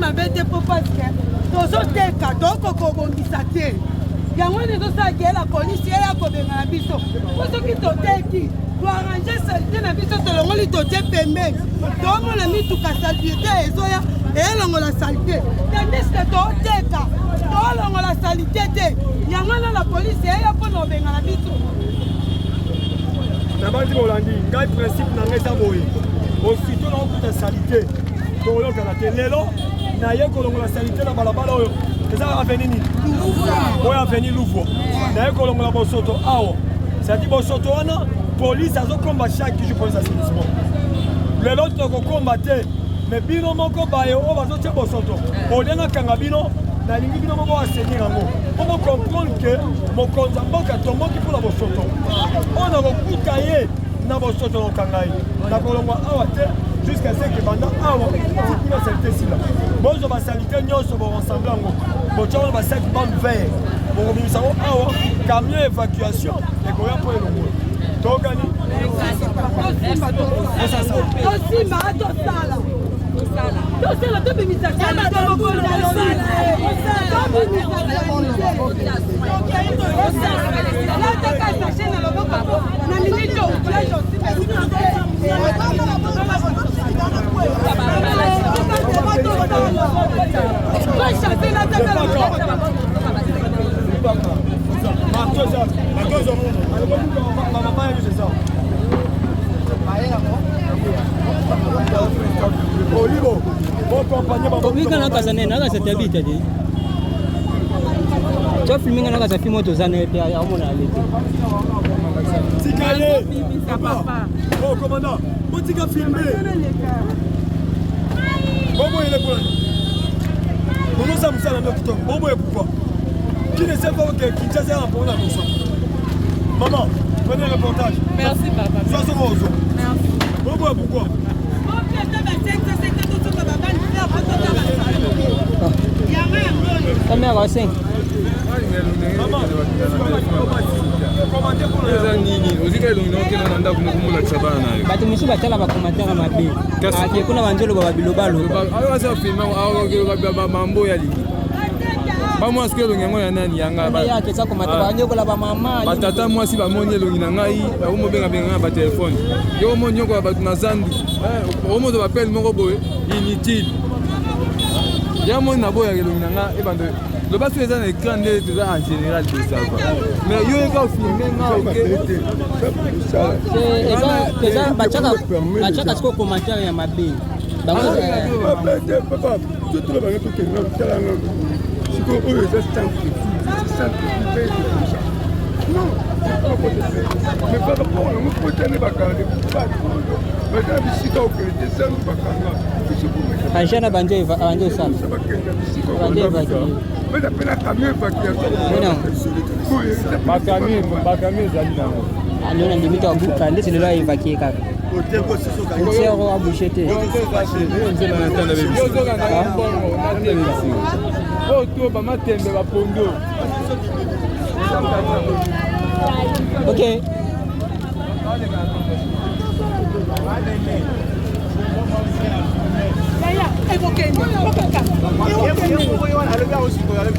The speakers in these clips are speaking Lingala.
mabete po parce que tozoteka tokokobongisa te yango nde tosala la polisi eya kobengana biso po soki toteki toarrange salite na biso tolongoli totie pembeni toomona mituka salite ezoya eyelongola salite tandiske toteka toolongola salite te yango na la polisi eya mpona obengana biso na bandi bolandi ngai principe na ngai eza boye osito na okuta salite toyokana te lelo naye kolongola salite na balabala oyo eza aveni nini oyo aveni louvre naye kolongola bosoto awa sadi bosoto wana polise azokomba chaque jour polise assainissement lelo tokokomba te me bino moko baye oyo bazotia bosoto olengakanga bino nalingi bino moko asenir yango po bocomprendre ke mokonzi ya mboka tomboki mpona bosoto oyo nakokuta ye na bosoto nakokanga ye nakolongwa awa te jusqu'à ce que banda awa tikuna salite sila bozo basalite nyonso borensemble yango botia wana basaki bande vert bokobimisa yango awa camion évacuation ekoya mpo elongola tokani tosimba tosala tosala tobimisa na loboko na minute Tomika na kasa nena kasa tabita di. Tu filminga na kasa filmo to zana pe ya mona alete. Tikaye. Papa. Oh commandant, on tika filmer. Bobo il est pour. Comment ça vous ça dans notre Bobo est pourquoi? Qui ne sait pas que Kinshasa est un problème dans ça. Maman, prenez le reportage. Merci papa. Ça se rose. Merci. Bobo est pourquoi? Combien va 5? Bato misu batala bakomatera mabe ake kuna banjelo babilobalo mambo ya liki bamwasi ko elongi yango ya nani yanga yakesa komata banyokola bamama batata mwasi bamoni elongi na ngai bakomobengabenga batelefone yo omoni yokola bato na zandu omoto bapele moko boye inutile ya moni na boya elongi na nga ebando loba so eza na écran nde toza en général tosala mais yo eka ofilme nga eza batiaka siko commentaire ya mabe oyo eza simple non mais par rapport à mon côté ne bakanga baza bisika okende te zandu bakanga agena banje osala banje evakue beza mpe na camion bakami ezali nango aliona limite ya buka ndeti lelo aevakue kaka entiero abushe te oyo to bamatembe bapondo ok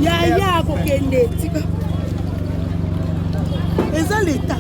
yaya kokende tika eza leta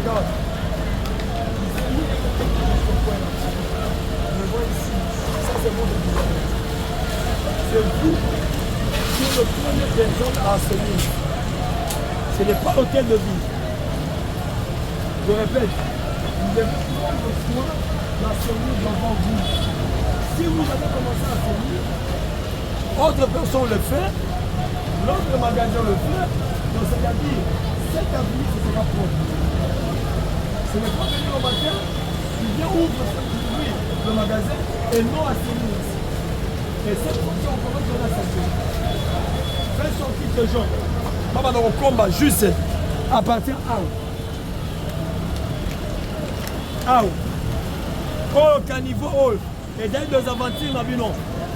Regarde. Je vois ici. Ça, c'est votre visage. C'est vous qui êtes le premier des zones à assainir. Ce n'est pas l'hôtel de ville. Je répète, il n'est pas le soin d'assainir devant vous. Si vous avez commencé à assainir, autre personne le fait, l'autre magasin le fait, donc c'est-à-dire, cette avenue, ce sera propre. Ce n'est pas venir au matin, tu viens ouvrir le magasin et non assainir ici. Et cette fois-ci, on commence à assainir. Fais sortir ces gens. Papa, dans le combat, juste à partir au caniveau, et dès les aventures,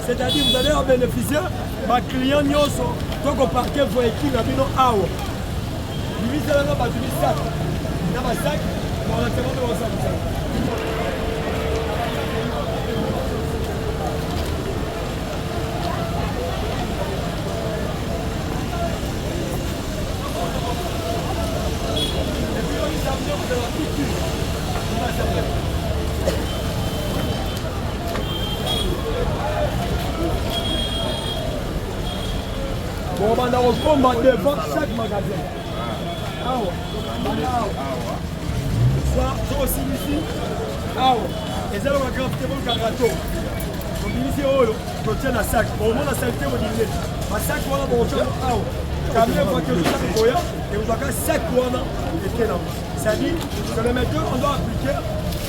c'est-à-dire vous allez en bénéficier, ma client nyonso, donc au parquet, vous équipe la bino awa. Divisez là, bah tu dis sac. Dans ma sac, on a tellement de sac. Et puis on dit ça vient de la culture. Bon, on va reprendre devant chaque magasin. Soit aussi ici. Et ça, on va graviter mon gâteau. Donc ici, on tient la sac. Bon, on a saleté au dîner. Ma sac, on a mon tient. Quand même, on va que vous avez et vous avez 5 points. C'est-à-dire que le méthode, on doit appliquer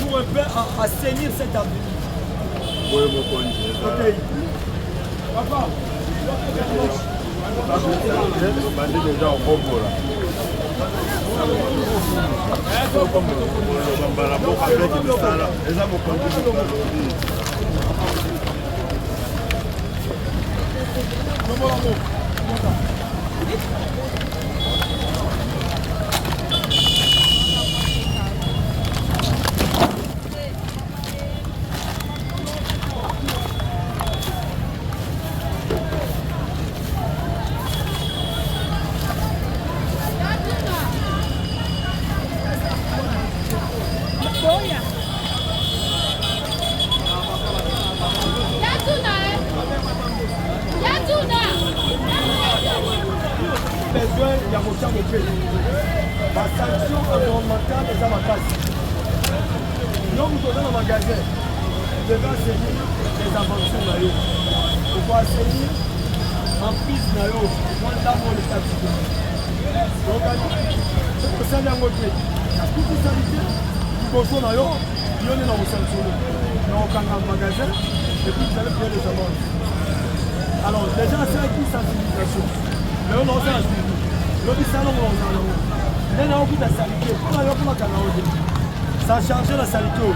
pour un peu assainir cette avenue. Oui, mon conduit. Ok. Papa. Bandit déjà au Congo là. Besoin il y a mon temps de paix. La sanction environnementale est à ma casse. Donc vous donnez le magasin, vous devez assainir les aventures. Vous pouvez assainir en prise, moi d'abord le taxi. Donc c'est pour ça qu'il y a un autre. La toute sanité, vous pouvez dans il y en a dans vos sanctions. Donc on a un magasin et puis vous allez payer les amendes. Alors déjà c'est une sensibilisation. Mais on a un suivi. Le salon, on a un peu de saleté. Ça a chargé la saleté.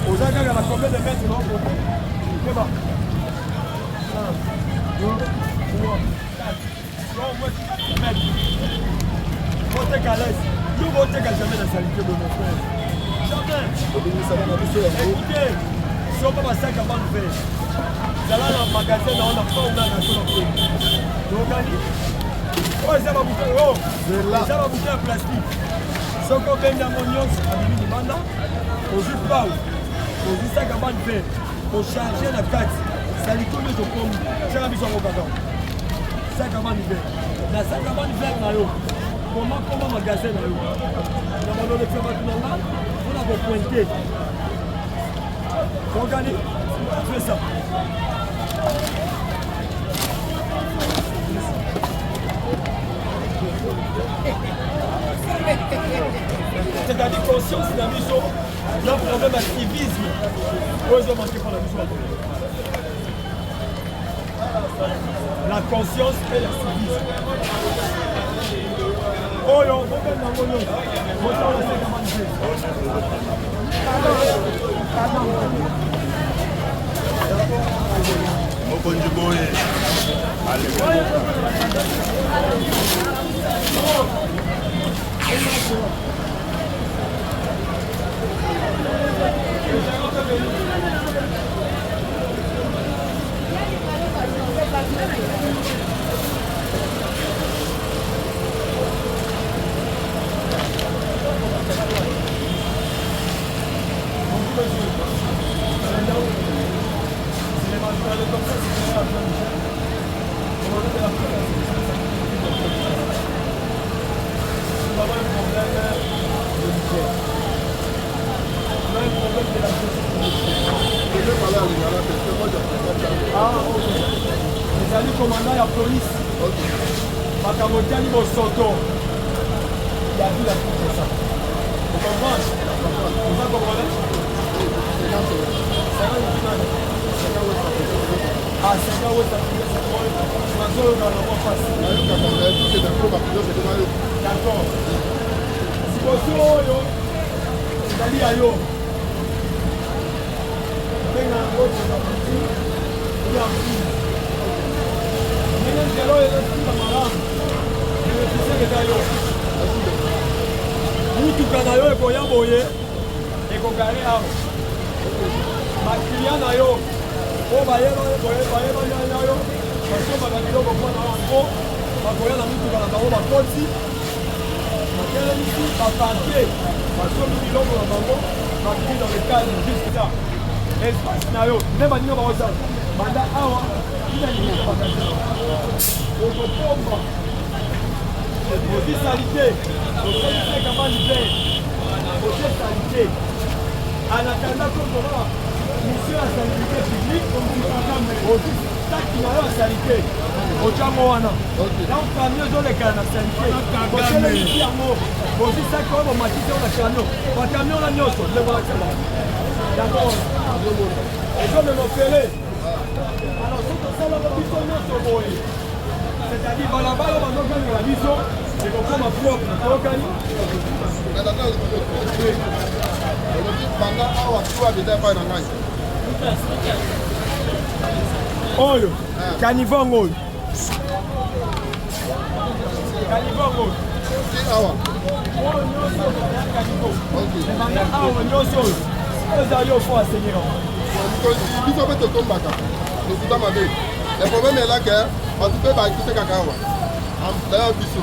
Aux agents, il y a combien de mètres non? C'est bon. 1, 2, 3, 4. Au moins 4 mètres. Votez qu'à l'aise. Nous votez qu'à jamais la saleté de mon frère. Jamais. Écoutez, si on ne peut pas ça avant de faire. Vous allez dans le magasin, on n'a pas un accord. Donc, oh, ça va bouger, oh, ça va bouger en plastique. Ce qu'on vient dans mon yos, à l'île du Manda, on joue pas, on joue ça avant de faire, on charge la carte, ça lui colle de pommes, ça va bien au cadavre. Ça avant de faire. Dans ça avant de faire, comment magasin dans l'eau? Dans mon nom de faire maintenant, on a beau pointer. Donc, allez, fais ça. C'est-à-dire conscience d'un mission, il y a un problème d'activisme. Ils ont manqué pour la mission. La conscience et l'activisme. Oh, on va mettre dans mon nom. ezali commandant ya police makambo tiani bosoto ya ville ya Kinshasa. Vous comprenez? Vous avez compris? Ah, c'est là où ça fait d'accord. Si vous avez ezali ya yo benga yango tozabiti ya mpili ndenge nzela oyo ezotika malamu benefisie eza yo mutuka na yo ekoya boye ekogare awa bakilia na yo oyo bayebanya na yo basombaka biloko mpona yango bakoya na mutuka na bango bakoti bakelemisi bapapier basombi biloko na bango bakili dans le cadre juste ça espace na yo nde baninga bakozala banda awa inalinga bakati okopomba ozi salite osalise kamani te oze salite en attendant komona mission ya salubrité publique ozi taki na yo ya salite ocyango wana donc camion ezolekana na salite otelemisi yango ozi saki oyo bomatisi oyo na camion bacamion na nyonso lebolakela d'accord ezomenopele alors so tosalaka biso nyonso boye c'est-à-dire balabala oyo bazokangela biso ekokoma propre toyokani oyo kanivongo oyo kanivongo oyo oyo nyonso kanivongo awa nyonso oyo ezali ofo asenyera biso mpe totombaka lokuta mabe le problème est là que bato mpe bakisekaka awa d'ailleurs biso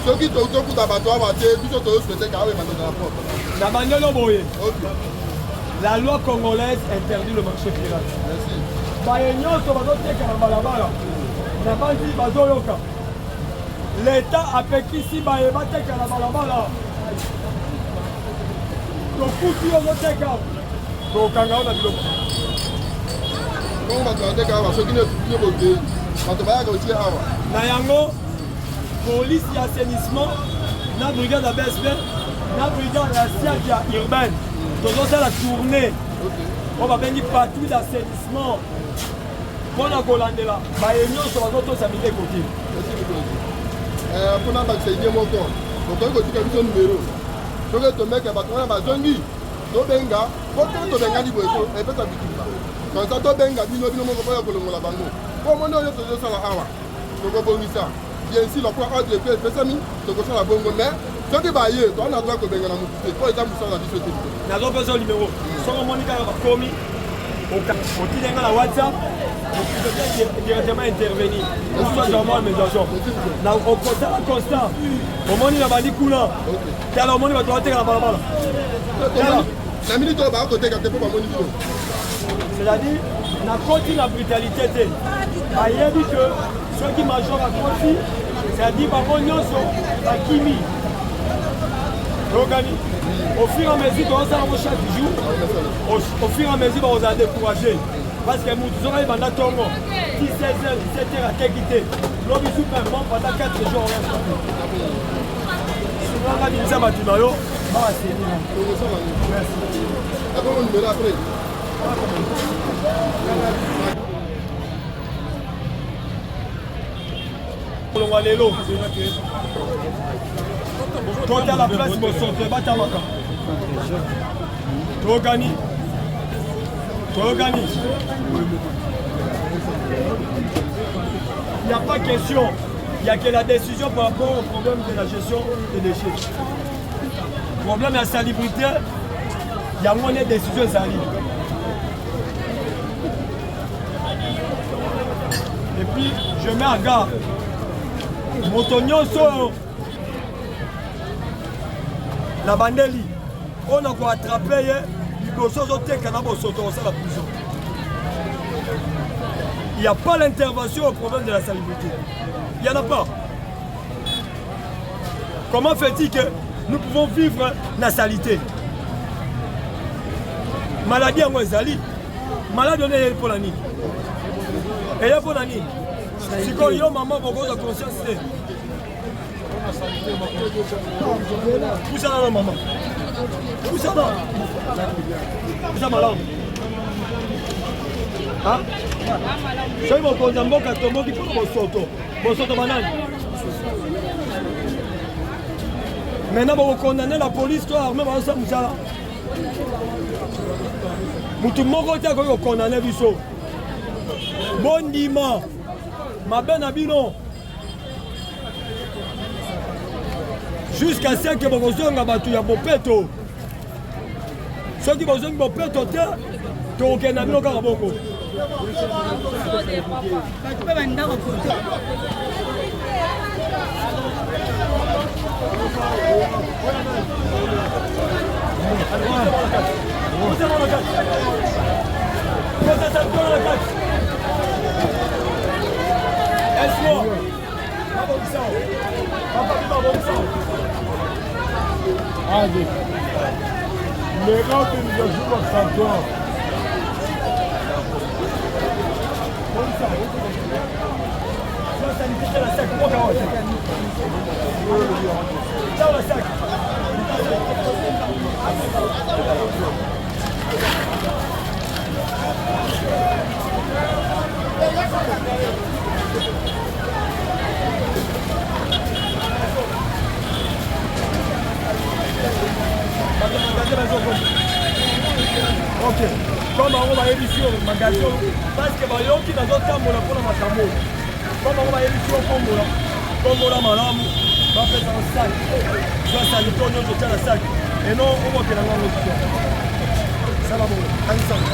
soki tokuta bato awa te biso toyosweteka awa ebandaka propre na bandelo boye la loi congolaise interdit le marché pirate baye nyonso bazoteka na balabala na bandi bazoyoka l'état apekisi baye bateka na balabala tokuti ozoteka tokanga o na biloko bongo bato bateka awa soki ne boye bato bayaka otie awa na yango police ya assainissement na brigade ya BSP na brigade ya siage ya urbaine tozosala tournée oyo babengi patrouille d'assainissement mpona kolandela baye nyonso bazotosa mileko te mpona baseidie moko tokoki kotika biso numero soki tomeke bato wana bazongi tobenga po te tobengani boye epesa bitumba konsa tobenga bino moko mpoya kolongola bango po moni oyo tozosala awa tokobongisa bien sûr lokwa ordre epe epesami tokosala bongo mais soki baye towana droit kobenga na motu te po eza mosala biso te nazopesa numero soko omoni kaka bakomi otilenga na whatsapp directement intervenir osuazama ya médiation okosala constant omoni na bandi kuna tala omoni bato bateka na balabala na minute oyo bakoteka te mpo bamoni bino c'est-à-dire nakoti na brutalité te bayebi ke soki major akoti c'est-à-dire bango nyonso bakimi ogani au fur et à mesure tozosala ngo chaque jour au fur et à mesure bakozala découragé parce que mutu soki ebanda ntongo 16h 17h akeki te lobi superman pendant 4 jours sinanga bimisa bato na yo babaseni akongo numero après kolongwa lelo totala place bosoto ebatamaka toyokani il n'y a pas question il n'y a que la décision par rapport au problème de la gestion des déchets problème ya salubrité yango nde décision ezali et puis je mets en garde moto nyonso na bandeli oyo na koattrape ye liboso ozoteka na bosoto kosala prison. Il n'y a pas l'intervention au problème de la salubrité. Il n'y en a pas. Comment fait-il que nous pouvons vivre la salité? Maladie en Zali. malade on est pour la nuit. Et là pour la nuit. Si quand yo maman beaucoup de conscience c'est. Où ça la maman? Où ça va? Où ça malade? Hein? C'est mon condamné mboka tomoki pour bosoto banane. Maintenant vous condamnez la police toi armée ba ça musala. Mutu moko te ko condamner biso. Bon dimanche. Ma ben abino. Jusqu'à ce que bozonga batu ya bopeto. Soki bozonga bopeto te to okena bino kaka boko. Legal que ele ajuda a cantar. Ok, comme on va édition magasin, parce que les qui dans d'autres temps pour la matambo, comme on va édition comme la malam, va faire un sac, soit ça le tourne de la sac, et non on va faire la langue. Ça va bon, ensemble.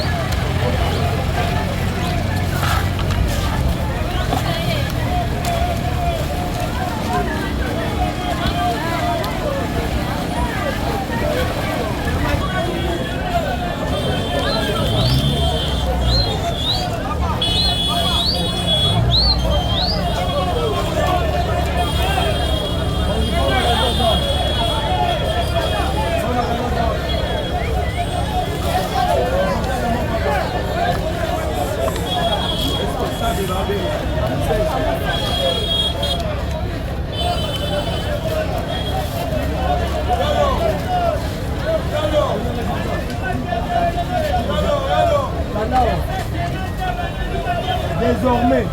Désormais,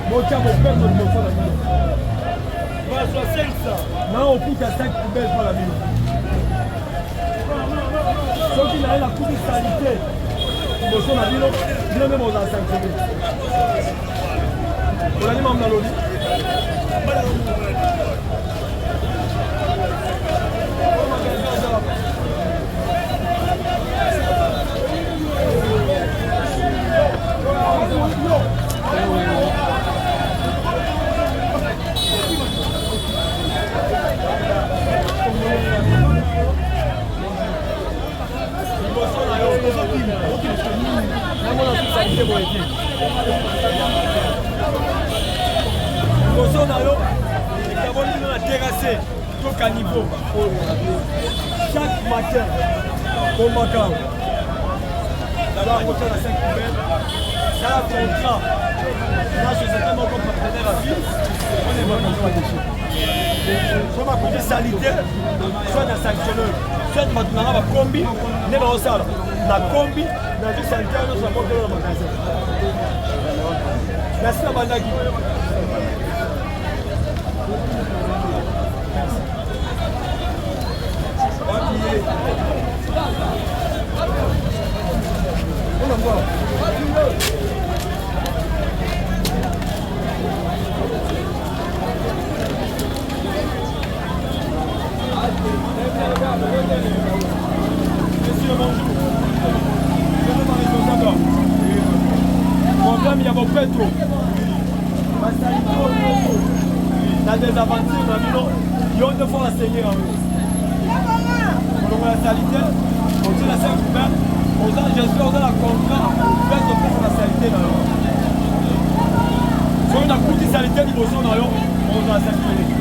mon cœur mon père me montre la vie. Voilà, c'est ça. Non, on fout à 5 poubelles pour la vie. Ceux qui n'ont la coupe de salité, ils me sont la vie, ils même aux 5 poubelles. On a dit, maman, l'eau. Chaque matin, au Macao, là-bas, à côté de la 5 poubelles, ça a un contrat. Là, je suis tellement comme partenaire à vie, on est vraiment à déchirer. Soit ma côté salité, soit dans sanctionneur, soit maintenant, on va combi, on est dans le salle. La combi, dans la vie sanitaire, on va porter dans le magasin. Merci à Bandagi. Monsieur, bonjour. Je suis responsable. Problème, il y a vos pétros. Dans des aventures, ils ont deux fois enseigné en eux. On a la salité, on dit la 5 poubelles, on a la gestion, on a la contrat, on fait la salité dans l'eau. Si on a coûté la salité, ils vont dans l'eau, on a la 5 poubelles.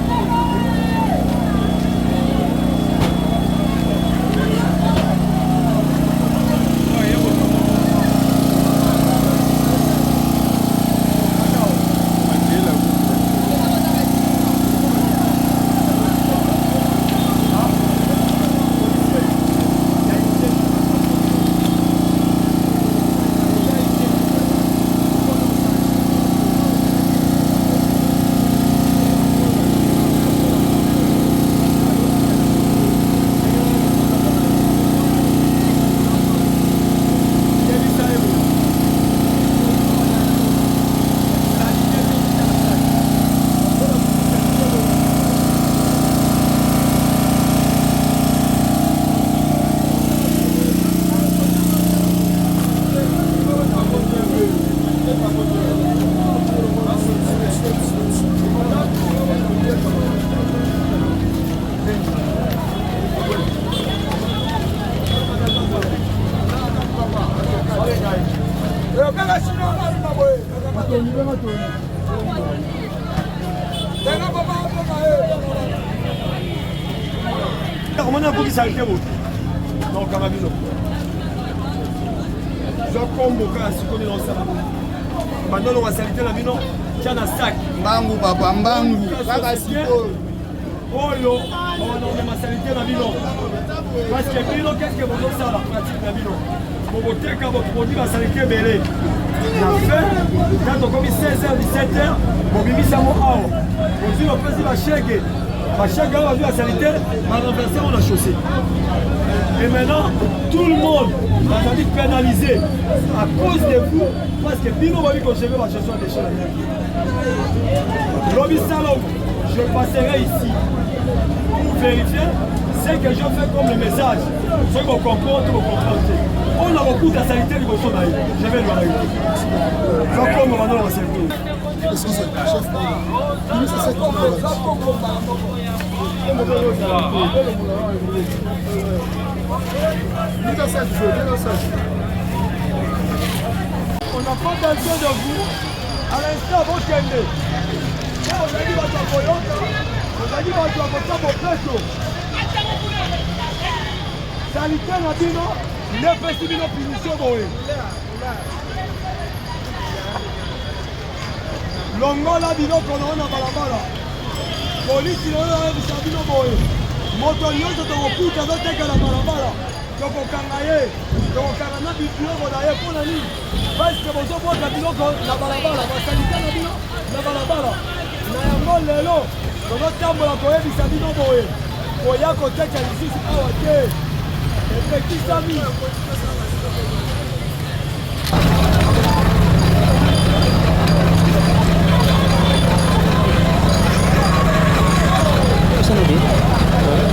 na koki salite bo non kanga bino zo kombo ka sikoni na osala bandolo wa salite na bino tia na sac mbangu papa mbangu kaka sikoyo oyo on a salite na bino parce que bino qu'est-ce que vous ça la pratique na bino pour teka votre produit va salite belé na fait quand on commence 16h 17h bon bibi ça mo ao on dit le président va chèque va vu la salite va renverser on a chaussée et maintenant tout le monde va être pénalisé à cause de vous parce que bino va lui conserver la chanson des choses lobby salon je passerai ici pour vérifier ce que je fais comme le message. Ce qu'on comprend, tout le comprend. On a beaucoup de sanité du Bosso d'ailleurs. Je vais le arrêter. Je comme maintenant la santé. Est-ce que c'est le chef il c'est ça qui on n'a pas besoin de vous à l'instant vous kende. On a dit votre Toyota, on a dit votre presso. Salite na bino, ne pesi bino punition boye. Longola bino kono na balabala. Polisi na yebisa bino boye. Moto nyonso tokokuta azoteka na balabala. Tokokanga ye, tokokanga na biloko na ye mpona nini? Parce que bozobwaka biloko na balabala, basalite na bino na balabala. Na yango lelo tozotambola koyebisa bino boye koya koteka lisusu awa te epekisami Thank you.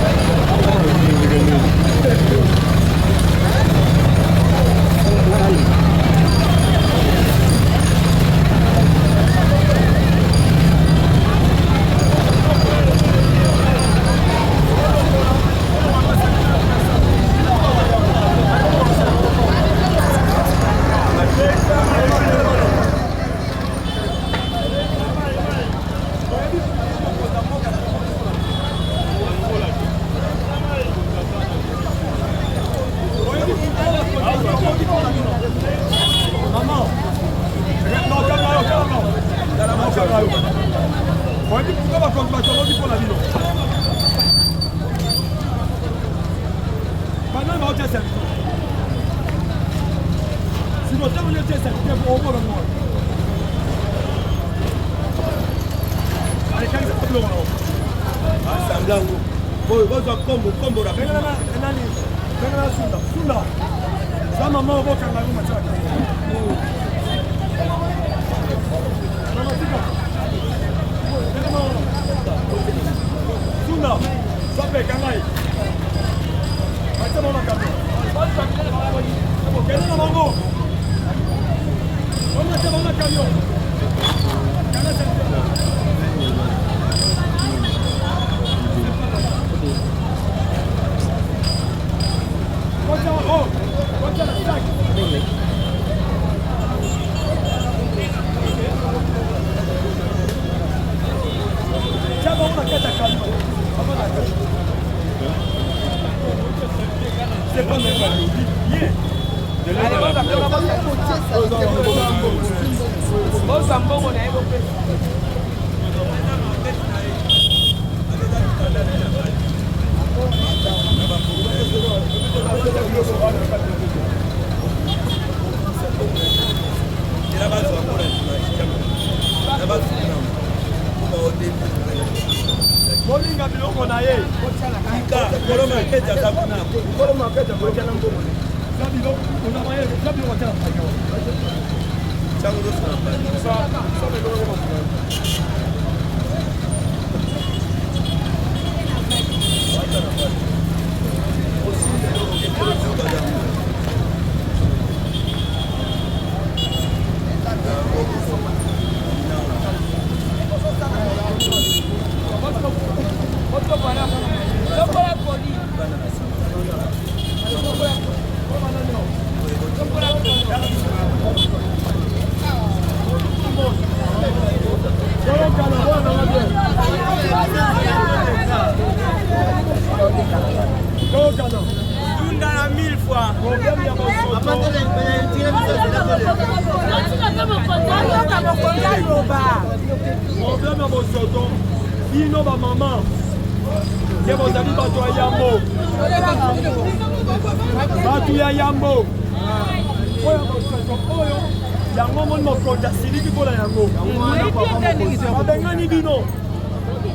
Tokana. Tunda na 1000 fois. Problème ya mosoto. Problème ya mosoto. Bino ba maman. Ye bozali bato ya yambo. Bato ya yambo. Oyo mosoto oyo. Yango moni mokonzi asiliki mpona yango. Babengani bino.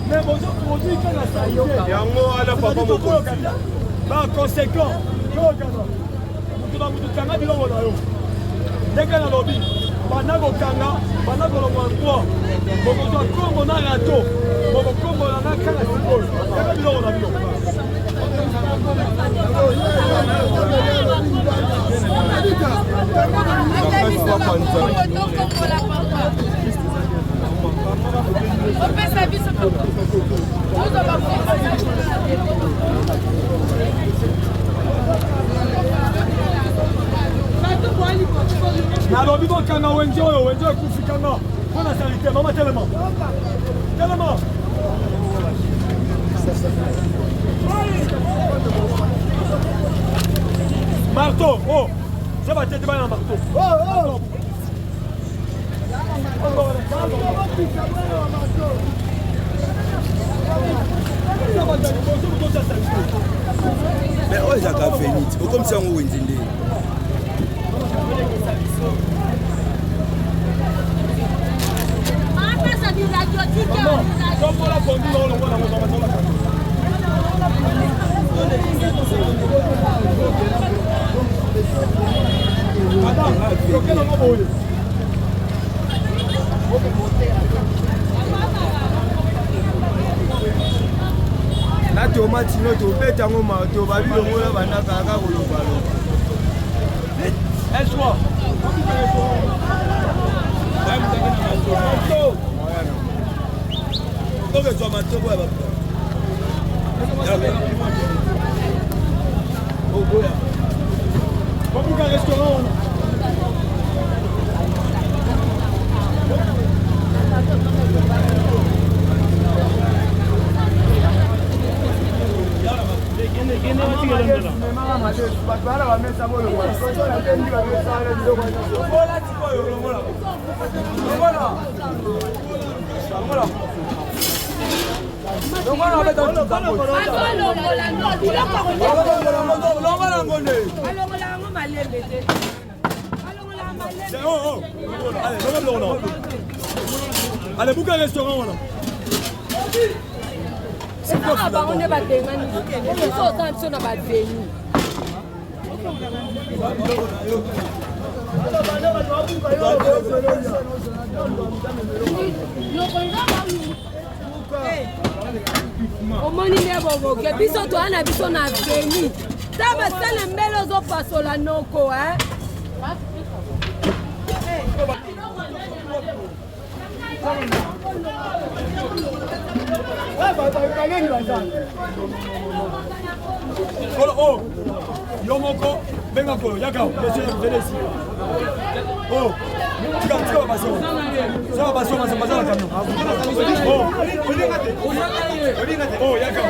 Mais aujourd'hui kaka salite. yango ala papa mokonzi Ba conséquent. Mutu kanga bilongo na yo. Ndenge na lobi. Bana kokanga, bana kolongwa nkwa. Bokozwa kombo na rato. Bokokombo na kanga sikoyo. Kanga bilongo na bino. nalobi bokanga wenze oyo wenze ekufikanga mpona salite mama telema telema marteau oh se batete bana na marteau mais oyo ezaka venite okomisa yango wenze nde na tomati no tobeta yango mato babilongola bandakaka kolobaloba eswa okezwa matoko ya bato babuka restaurant allez, bouquin restaurant voilà. C'est quoi ça? On est battu. On est battu. omoni nde boboke biso toya na biso na veni ta basala mbele ozopasola noko Oh, yo moko, venga kolo, yaka, monsieur, venez ici. Oh, tu vas passer. Ça va passer, ça va passer la camion. Oh, yaka.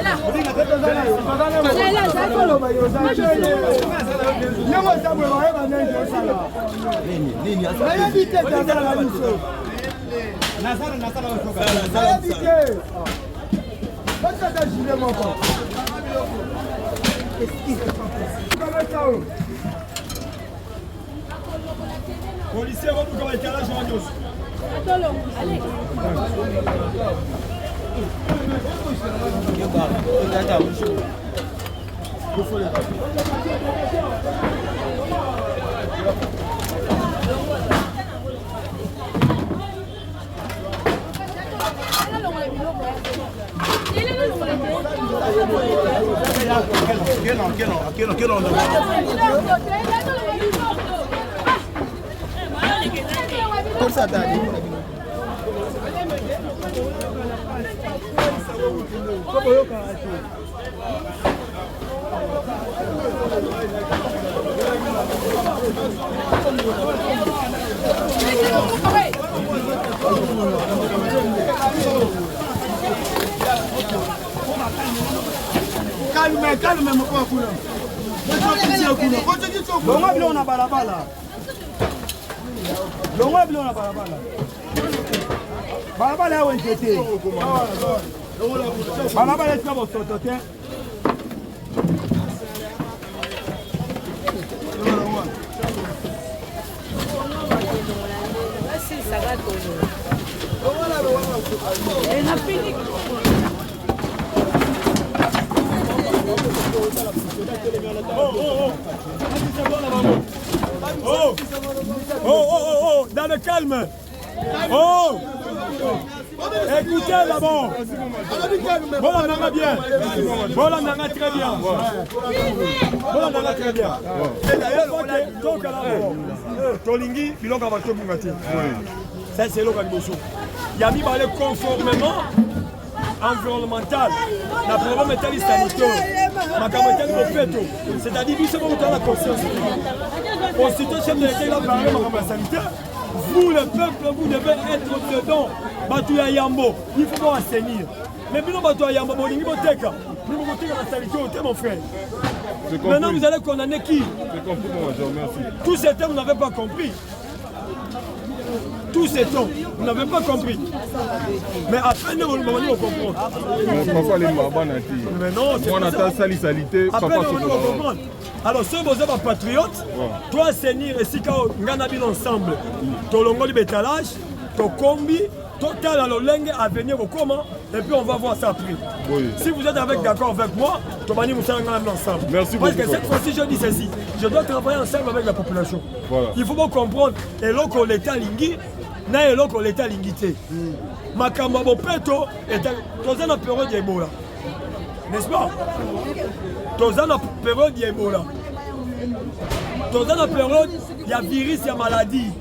Policier, vous pouvez être là, je vais allez. Calme, mon Longa bilo na balabala. Longa bilo na balabala. Balabala ya wengete. Balabala ya kabo soto te. Oh, dans le calme. Oh, écoutez d'abord. Voilà, on a bien. Voilà, on a très bien. Voilà, on a très bien. Et d'ailleurs, donc, Tolingi, il a ça, c'est l'organisation. Il y a mis le conformément environnemental. La programme est sanitaire. C'est-à-dire que c'est la conscience. Aussitôt, chef de l'État, il a parlé de la sanitaire. Vous, le peuple, vous devez être dedans. Batouya Yambo, il faut pas assainir. Mais maintenant, Batouya Yambo, il faut la sanité, mon frère. Maintenant, vous allez condamner qui? Tous ces temps, vous n'avez pas compris. Tous ces temps, vous n'avez pas compris. Mais après, nous allons comprendre. Mais non, c'est ça. Après, nous allons comprendre. Alors, si vous êtes patriote, toi, assainir, et si vous avez ensemble, tu as le bétalage, tu as combi, tu as le langue à venir au comment, et puis on va voir ça après. Oui. Si vous êtes d'accord avec moi, tu vas venir ensemble. Merci beaucoup. Parce que cette fois-ci, je dis ceci, je dois travailler ensemble avec la population. Voilà. Il faut comprendre, et là, qu'on l'État lingui, et là, qu'on l'État lingité. Ma camabo peto, et tu as une période d'Ebola. N'est-ce pas? Tu as une période d'Ebola. Tu as une période, il y a virus, il y a maladie.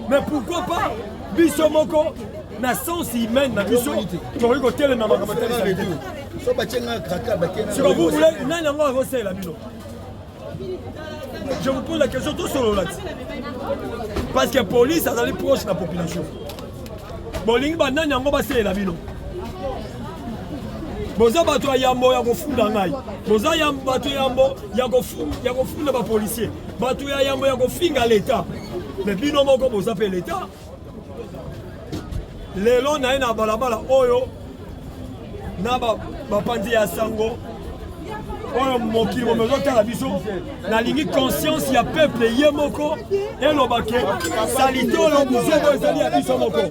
Mais pourquoi pas Bissomoko, na sens humaine, na biso, tu as côté le nama comme tel. Si vous voulez, n'a pas reçu la bino. Je vous pose la question tout sur le lac. Parce que la police a d'aller proche de la population. Boling banan n'a pas reçu la bino. Boza bato ya yambo ya kofunda ngai. Boza ya bato ya yambo ya kofunda ba policier. Bato ya yambo ya kofinga l'état. Mais bino moko boza pe l'état. Lelo na ina balabala oyo na ba pandi ya sango. Oyo mokili mo mezo tala biso na lingi conscience ya peuple yemoko et lobake salito lo buzo ezali ya biso moko.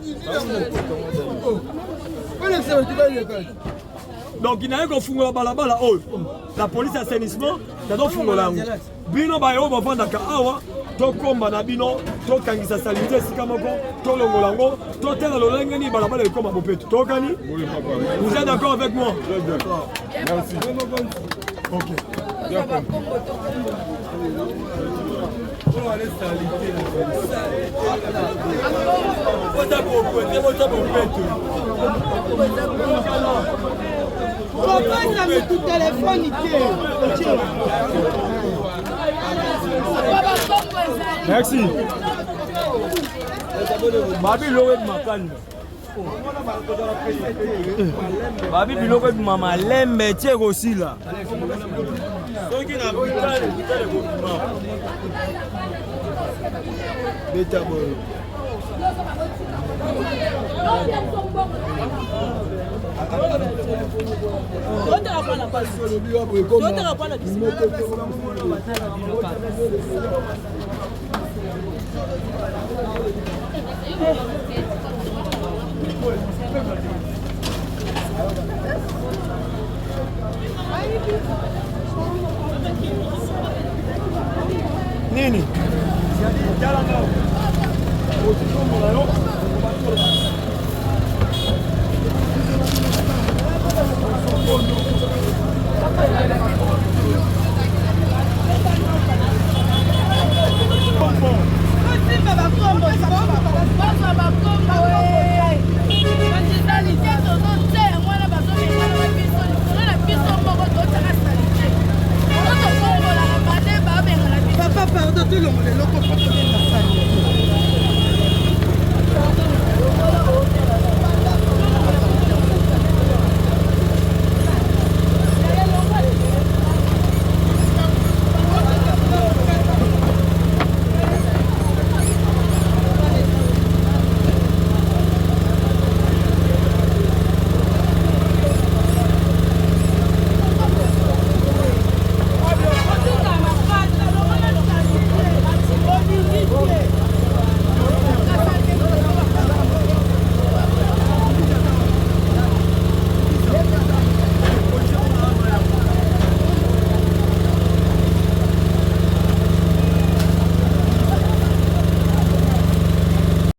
Donc il n'y a qu'à faire la balabala. La police assainissement, il y a qu'à faire la bino bayo bavanda ka awa to komba na bino to kangisa salite sikamoko to longolango to tela lolenge ni balabala ekoma bopeto to kani. Vous êtes d'accord avec moi? Merci. OK. Merci. Babi lowe makani. Babi biloko de mama lembe tie aussi là. Soki na bitale ko beta boy. Nini? Papa, pardon, tout le monde est